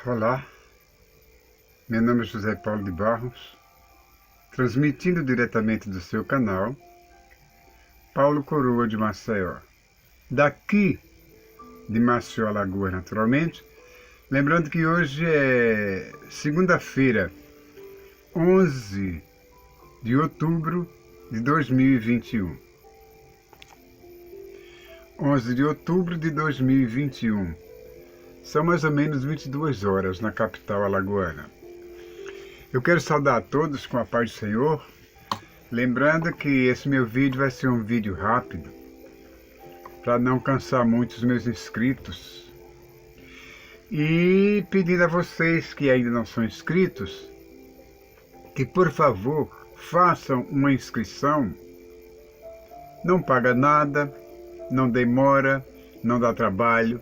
Olá, meu nome é José Paulo de Barros, transmitindo diretamente do seu canal, Paulo Coroa de Maceió. Daqui de Maceió, Alagoas, naturalmente, lembrando que hoje é segunda-feira, 11 de outubro de 2021. 11 de outubro de 2021. São mais ou menos 22 horas na capital alagoana. Eu quero saudar a todos com a paz do Senhor, lembrando que esse meu vídeo vai ser um vídeo rápido, para não cansar muito os meus inscritos. E pedindo a vocês que ainda não são inscritos, que por favor façam uma inscrição. Não paga nada, não demora, não dá trabalho.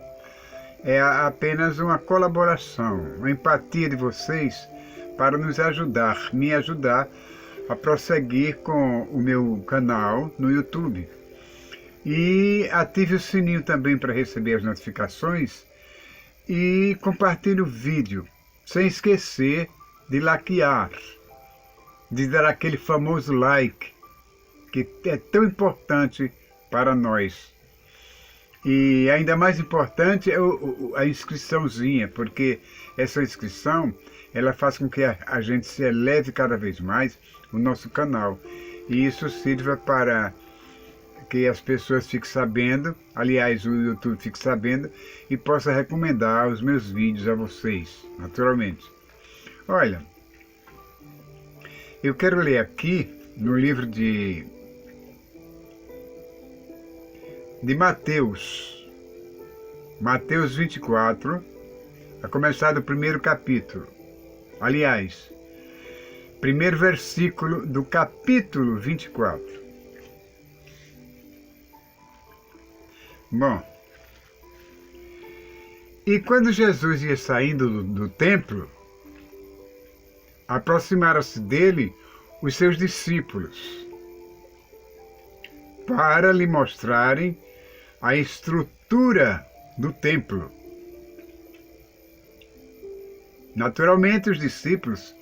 É apenas uma colaboração, uma empatia de vocês para nos ajudar, me ajudar a prosseguir com o meu canal no YouTube. E ative o sininho também para receber as notificações e compartilhe o vídeo, sem esquecer de likear, de dar aquele famoso like, que é tão importante para nós. E ainda mais importante é a inscriçãozinha, porque essa inscrição, ela faz com que a gente se eleve cada vez mais o nosso canal. E isso sirva para que as pessoas fiquem sabendo, aliás, o YouTube fique sabendo, e possa recomendar os meus vídeos a vocês, naturalmente. Olha, eu quero ler aqui no livro de Mateus 24, a começar do primeiro capítulo. Aliás, primeiro versículo do capítulo 24. Bom, e quando Jesus ia saindo do templo, aproximaram-se dele os seus discípulos para lhe mostrarem a estrutura do templo. Naturalmente os discípulos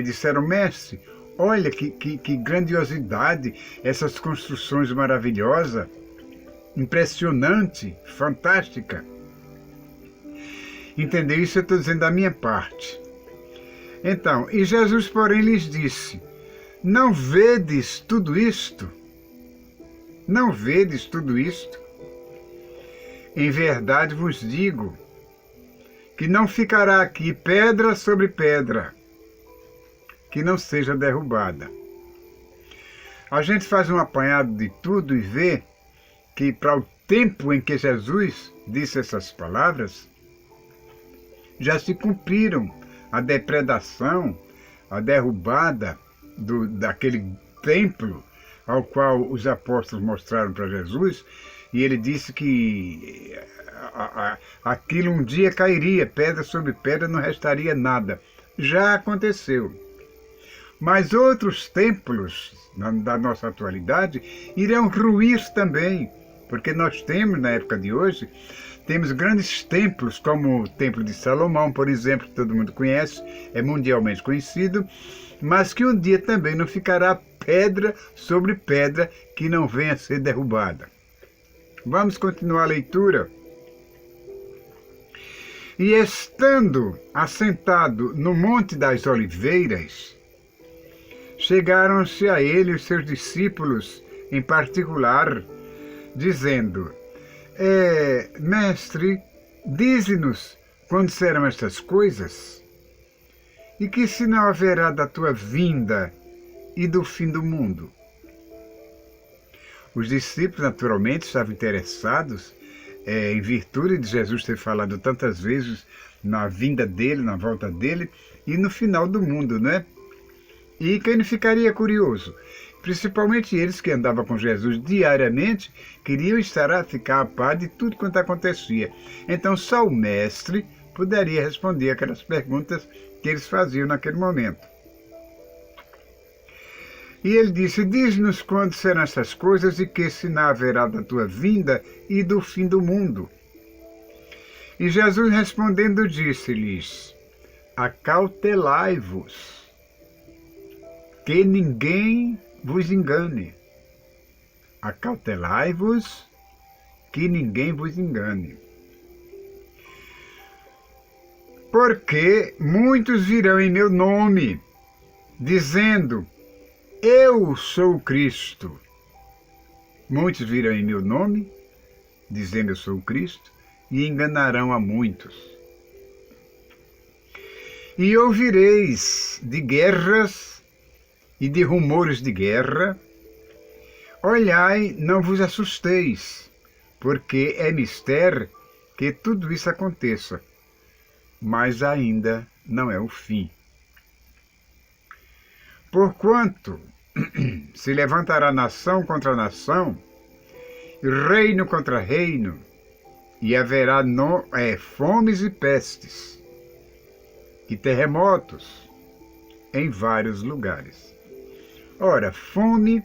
disseram: mestre, olha que grandiosidade, essas construções maravilhosas, impressionante, fantástica. Entendeu? Isso eu estou dizendo da minha parte. Então, e Jesus porém lhes disse: não vedes tudo isto? Não vedes tudo isto? Em verdade vos digo que não ficará aqui pedra sobre pedra que não seja derrubada. A gente faz um apanhado de tudo e vê que para o tempo em que Jesus disse essas palavras, já se cumpriram a depredação, a derrubada daquele templo ao qual os apóstolos mostraram para Jesus, e ele disse que aquilo um dia cairia, pedra sobre pedra, não restaria nada. Já aconteceu. Mas outros templos da nossa atualidade irão ruir também, porque nós temos, na época de hoje, temos grandes templos, como o Templo de Salomão, por exemplo, que todo mundo conhece, é mundialmente conhecido, mas que um dia também não ficará pedra sobre pedra que não venha a ser derrubada. Vamos continuar a leitura. E estando assentado no Monte das Oliveiras, chegaram-se a ele os seus discípulos em particular, dizendo: mestre, dize-nos quando serão estas coisas, e que sinal haverá da tua vinda e do fim do mundo? Os discípulos, naturalmente, estavam interessados em virtude de Jesus ter falado tantas vezes na vinda dele, na volta dele, e no final do mundo, né? E quem não ficaria curioso? Principalmente eles que andavam com Jesus diariamente, queriam ficar a par de tudo quanto acontecia. Então só o mestre poderia responder aquelas perguntas que eles faziam naquele momento. E ele disse: diz-nos quando serão essas coisas e que sinal haverá da tua vinda e do fim do mundo. E Jesus respondendo disse-lhes: acautelai-vos, que ninguém vos engane. Acautelai-vos, que ninguém vos engane. Porque muitos virão em meu nome, dizendo: eu sou o Cristo. Muitos virão em meu nome, dizendo: eu sou o Cristo, e enganarão a muitos. E ouvireis de guerras e de rumores de guerra. Olhai, não vos assusteis, porque é mister que tudo isso aconteça, mas ainda não é o fim. Porquanto se levantará nação contra nação, reino contra reino, e haverá fomes e pestes, e terremotos em vários lugares. Ora, fome,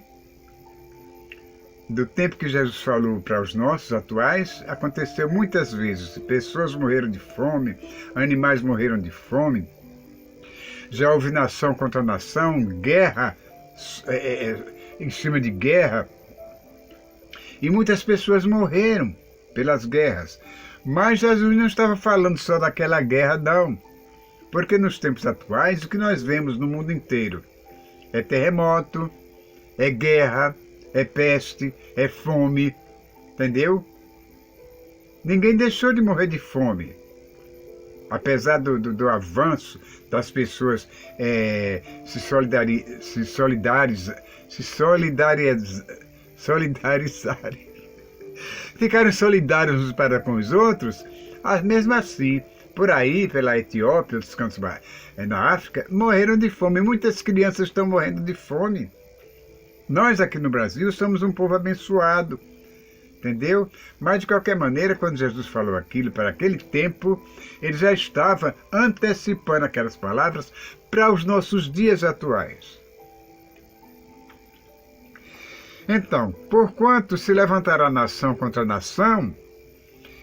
do tempo que Jesus falou para os nossos atuais, aconteceu muitas vezes. Pessoas morreram de fome, animais morreram de fome. Já houve nação contra nação, guerra em cima de guerra. E muitas pessoas morreram pelas guerras. Mas Jesus não estava falando só daquela guerra, não. Porque nos tempos atuais, o que nós vemos no mundo inteiro é terremoto, é guerra, é peste, é fome, entendeu? Ninguém deixou de morrer de fome. Apesar do avanço das pessoas solidarizarem, ficaram solidários uns para com os outros, mesmo assim, por aí, pela Etiópia, outros cantos na África, morreram de fome. Muitas crianças estão morrendo de fome. Nós aqui no Brasil somos um povo abençoado, entendeu? Mas de qualquer maneira, quando Jesus falou aquilo para aquele tempo, ele já estava antecipando aquelas palavras para os nossos dias atuais. Então, porquanto se levantará nação contra nação,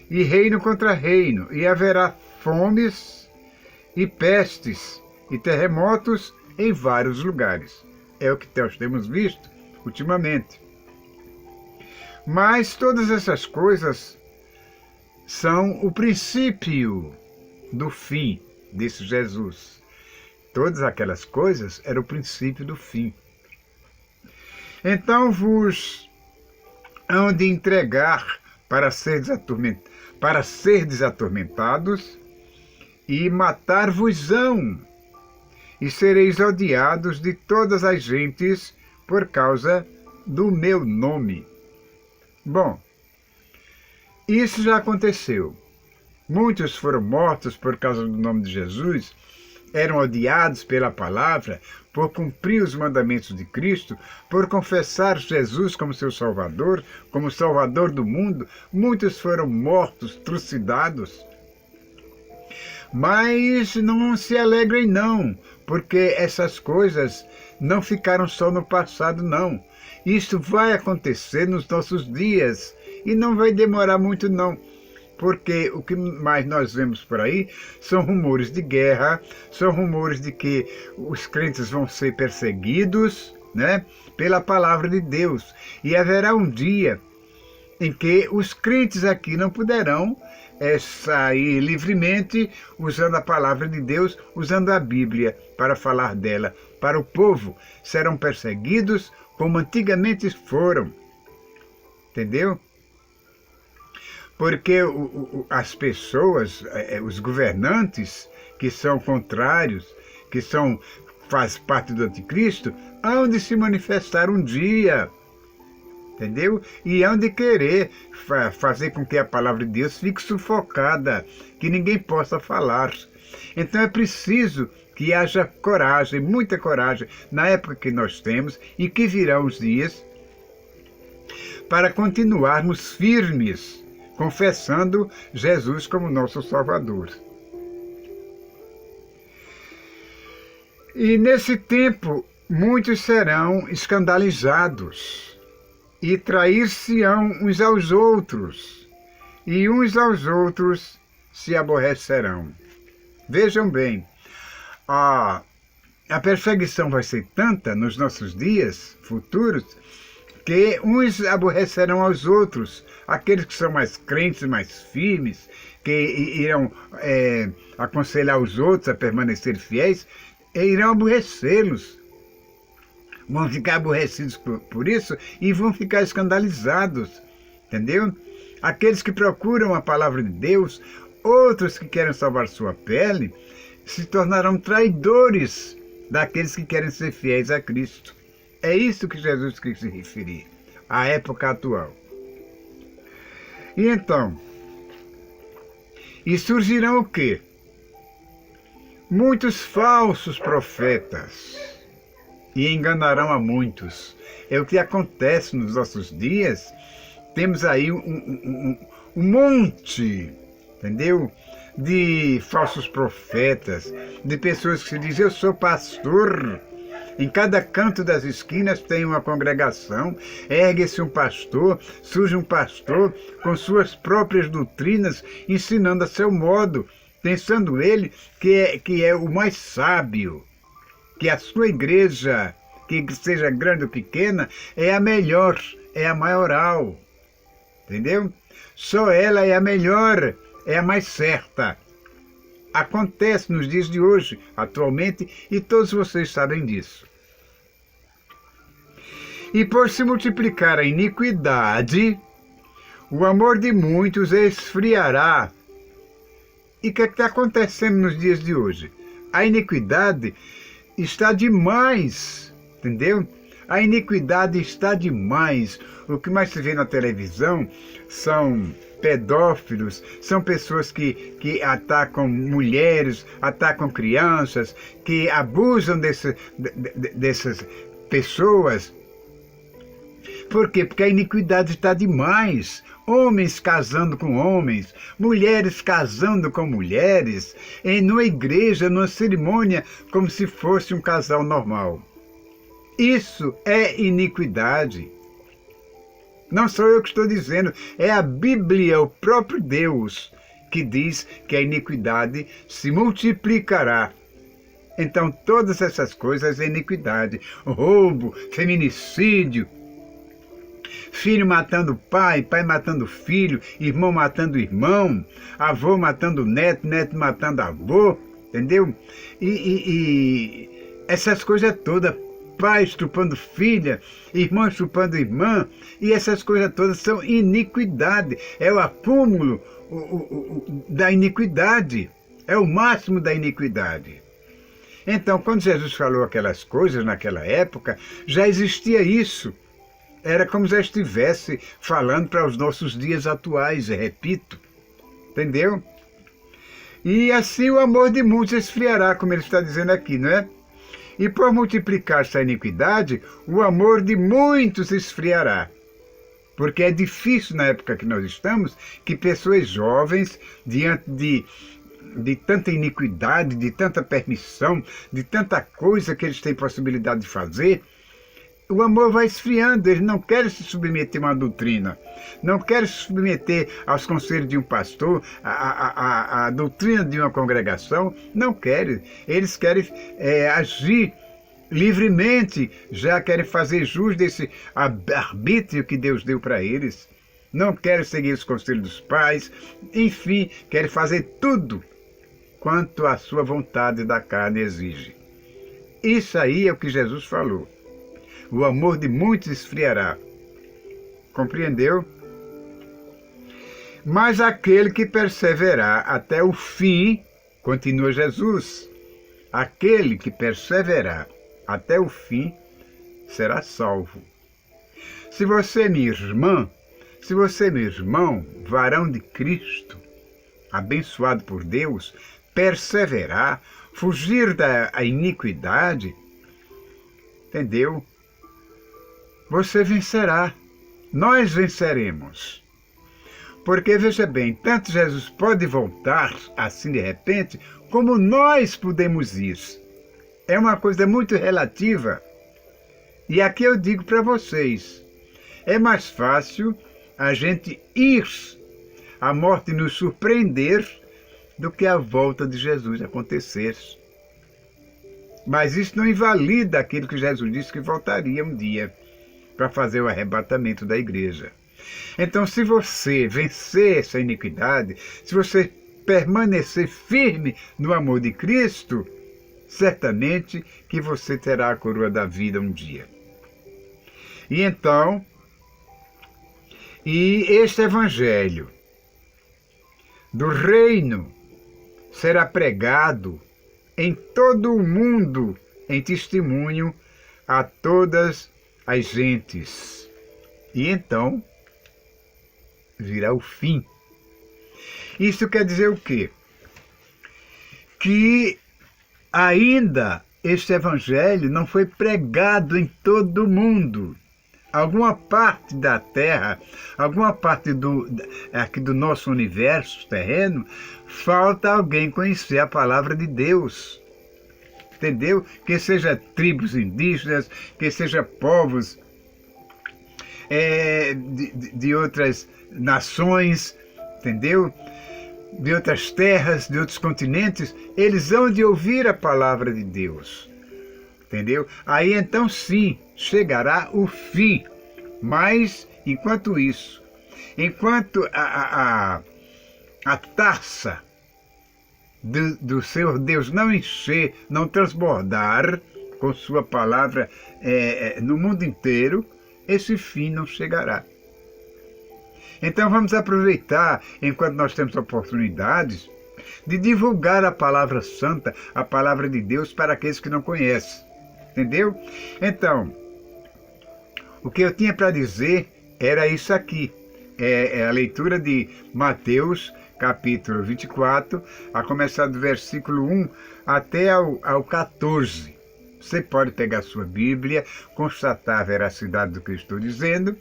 e reino contra reino, e haverá fomes e pestes e terremotos em vários lugares. É o que nós temos visto ultimamente. Mas todas essas coisas são o princípio do fim, disse Jesus. Todas aquelas coisas eram o princípio do fim. Então vos hão de entregar para seres atormentados, e matar-vos-ão, e sereis odiados de todas as gentes por causa do meu nome. Bom, isso já aconteceu. Muitos foram mortos por causa do nome de Jesus, eram odiados pela palavra, por cumprir os mandamentos de Cristo, por confessar Jesus como seu Salvador, como Salvador do mundo. Muitos foram mortos, trucidados. Mas não se alegrem não, porque essas coisas não ficaram só no passado, não. Isso vai acontecer nos nossos dias e não vai demorar muito, não. Porque o que mais nós vemos por aí são rumores de guerra, são rumores de que os crentes vão ser perseguidos, né, pela palavra de Deus. E haverá um dia em que os crentes aqui não poderão sair livremente usando a palavra de Deus, usando a Bíblia para falar dela. Para o povo, serão perseguidos como antigamente foram. Entendeu? Porque as pessoas, os governantes que são contrários, que faz parte do anticristo, hão de se manifestar um dia, entendeu? E hão de querer fazer com que a palavra de Deus fique sufocada, que ninguém possa falar. Então é preciso que haja coragem, muita coragem, na época que nós temos e que virão os dias, para continuarmos firmes, confessando Jesus como nosso Salvador. E nesse tempo, muitos serão escandalizados e trair-se-ão uns aos outros, e uns aos outros se aborrecerão. Vejam bem, a perseguição vai ser tanta nos nossos dias futuros que uns aborrecerão aos outros, aqueles que são mais crentes, mais firmes, que irão aconselhar os outros a permanecer fiéis, irão aborrecê-los. Vão ficar aborrecidos por isso e vão ficar escandalizados, entendeu? Aqueles que procuram a palavra de Deus, outros que querem salvar sua pele, se tornarão traidores daqueles que querem ser fiéis a Cristo. É isso que Jesus quis se referir, à época atual. E então, e surgirão o quê? Muitos falsos profetas, e enganarão a muitos. É o que acontece nos nossos dias. Temos aí um monte, entendeu? De falsos profetas, de pessoas que se dizem, eu sou pastor. Em cada canto das esquinas tem uma congregação, ergue-se um pastor, surge um pastor com suas próprias doutrinas, ensinando a seu modo, pensando ele que é o mais sábio, que a sua igreja, que seja grande ou pequena, é a melhor, é a maioral, entendeu? Só ela é a melhor, é a mais certa. Acontece nos dias de hoje, atualmente, e todos vocês sabem disso. E por se multiplicar a iniquidade, o amor de muitos esfriará. E o que está acontecendo nos dias de hoje? A iniquidade está demais, entendeu? A iniquidade está demais. O que mais se vê na televisão são pedófilos, são pessoas que atacam mulheres, atacam crianças, que abusam dessas pessoas. Por quê? Porque a iniquidade está demais. Homens casando com homens, mulheres casando com mulheres, numa igreja, numa cerimônia, como se fosse um casal normal. Isso é iniquidade. Não sou eu que estou dizendo, é a Bíblia, o próprio Deus, que diz que a iniquidade se multiplicará. Então todas essas coisas é iniquidade. Roubo, feminicídio, filho matando pai, pai matando filho, irmão matando irmão, avô matando neto, neto matando avô, entendeu? E essas coisas todas, pai estrupando filha, irmão estrupando irmã, e essas coisas todas são iniquidade, é o acúmulo da iniquidade, é o máximo da iniquidade. Então, quando Jesus falou aquelas coisas naquela época, já existia isso. Era como se estivesse falando para os nossos dias atuais, repito. Entendeu? E assim o amor de muitos esfriará, como ele está dizendo aqui, não é? E por multiplicar-se a iniquidade, o amor de muitos esfriará. Porque é difícil, na época que nós estamos, que pessoas jovens, diante de tanta iniquidade, de tanta permissão, de tanta coisa que eles têm possibilidade de fazer, o amor vai esfriando, eles não querem se submeter a uma doutrina, não querem se submeter aos conselhos de um pastor, à doutrina de uma congregação, não querem. Eles querem agir livremente, já querem fazer jus desse arbítrio que Deus deu para eles. Não querem seguir os conselhos dos pais, enfim, querem fazer tudo quanto a sua vontade da carne exige. Isso aí é o que Jesus falou. O amor de muitos esfriará. Compreendeu? Mas aquele que perseverar até o fim, continua Jesus, aquele que perseverar até o fim será salvo. Se você, minha irmã, se você, meu irmão, varão de Cristo, abençoado por Deus, perseverar, fugir da iniquidade, entendeu? Você vencerá, nós venceremos. Porque, veja bem, tanto Jesus pode voltar assim de repente, como nós podemos ir. É uma coisa muito relativa. E aqui eu digo para vocês, é mais fácil a gente ir, a morte nos surpreender, do que a volta de Jesus acontecer. Mas isso não invalida aquilo que Jesus disse que voltaria um dia para fazer o arrebatamento da igreja. Então, se você vencer essa iniquidade, se você permanecer firme no amor de Cristo, certamente que você terá a coroa da vida um dia. E então, este evangelho do reino será pregado em todo o mundo em testemunho a todas as gentes. E então virá o fim. Isso quer dizer o quê? Que ainda este evangelho não foi pregado em todo o mundo. Alguma parte da Terra, alguma parte aqui do nosso universo terreno, falta alguém conhecer a palavra de Deus. Entendeu? Que seja tribos indígenas, que seja povos de outras nações, entendeu? De outras terras, de outros continentes, eles hão de ouvir a palavra de Deus. Entendeu? Aí então sim, chegará o fim. Mas, enquanto isso, enquanto a taça do Senhor Deus não encher, não transbordar com sua palavra no mundo inteiro, esse fim não chegará. Então vamos aproveitar, enquanto nós temos oportunidades, de divulgar a palavra santa, a palavra de Deus para aqueles que não conhecem. Entendeu? Então, o que eu tinha para dizer era isso aqui. É a leitura de Mateus, capítulo 24, a começar do versículo 1 até ao 14. Você pode pegar sua Bíblia, constatar a veracidade do que eu estou dizendo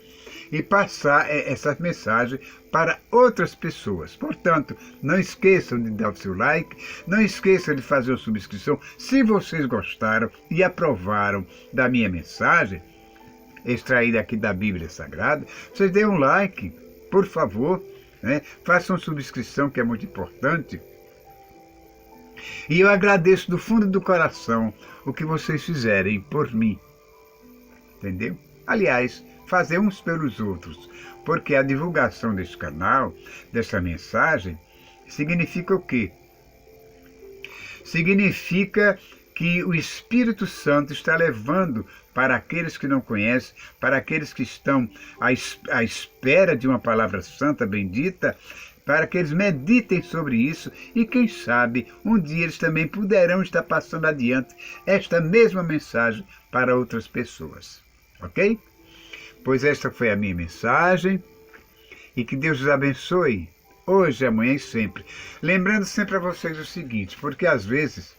e passar essa mensagem para outras pessoas. Portanto, não esqueçam de dar o seu like, não esqueçam de fazer a subscrição. Se vocês gostaram e aprovaram da minha mensagem, extraída aqui da Bíblia Sagrada, vocês dêem um like, por favor, né? Façam subscrição, que é muito importante. E eu agradeço do fundo do coração o que vocês fizerem por mim. Entendeu? Aliás, fazer uns pelos outros, porque a divulgação desse canal, dessa mensagem, significa o quê? Significa que o Espírito Santo está levando para aqueles que não conhecem, para aqueles que estão à espera de uma palavra santa, bendita, para que eles meditem sobre isso e, quem sabe, um dia eles também poderão estar passando adiante esta mesma mensagem para outras pessoas. Ok? Pois esta foi a minha mensagem e que Deus os abençoe hoje, amanhã e sempre. Lembrando sempre a vocês o seguinte, porque às vezes,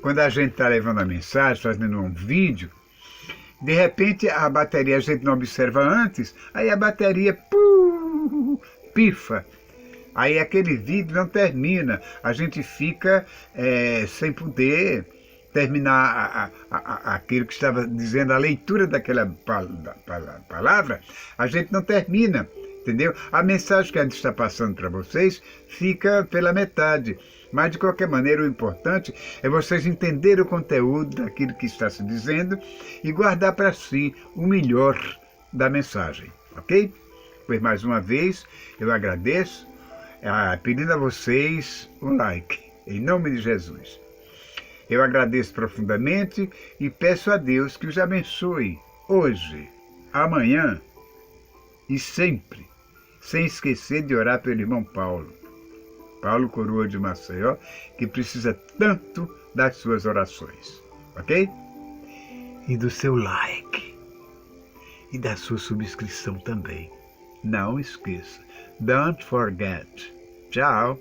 quando a gente está levando a mensagem, fazendo um vídeo, de repente a bateria a gente não observa antes, aí a bateria pifa. Aí aquele vídeo não termina, a gente fica sem poder terminar aquilo que estava dizendo, a leitura daquela palavra, a gente não termina, entendeu? A mensagem que a gente está passando para vocês fica pela metade. Mas, de qualquer maneira, o importante é vocês entenderem o conteúdo daquilo que está se dizendo e guardar para si o melhor da mensagem, ok? Pois, mais uma vez, eu agradeço, pedindo a vocês um like, em nome de Jesus. Eu agradeço profundamente e peço a Deus que os abençoe hoje, amanhã e sempre, sem esquecer de orar pelo irmão Paulo Coroa de Maceió, que precisa tanto das suas orações, ok? E do seu like e da sua subscrição também. Não esqueça. Don't forget. Tchau.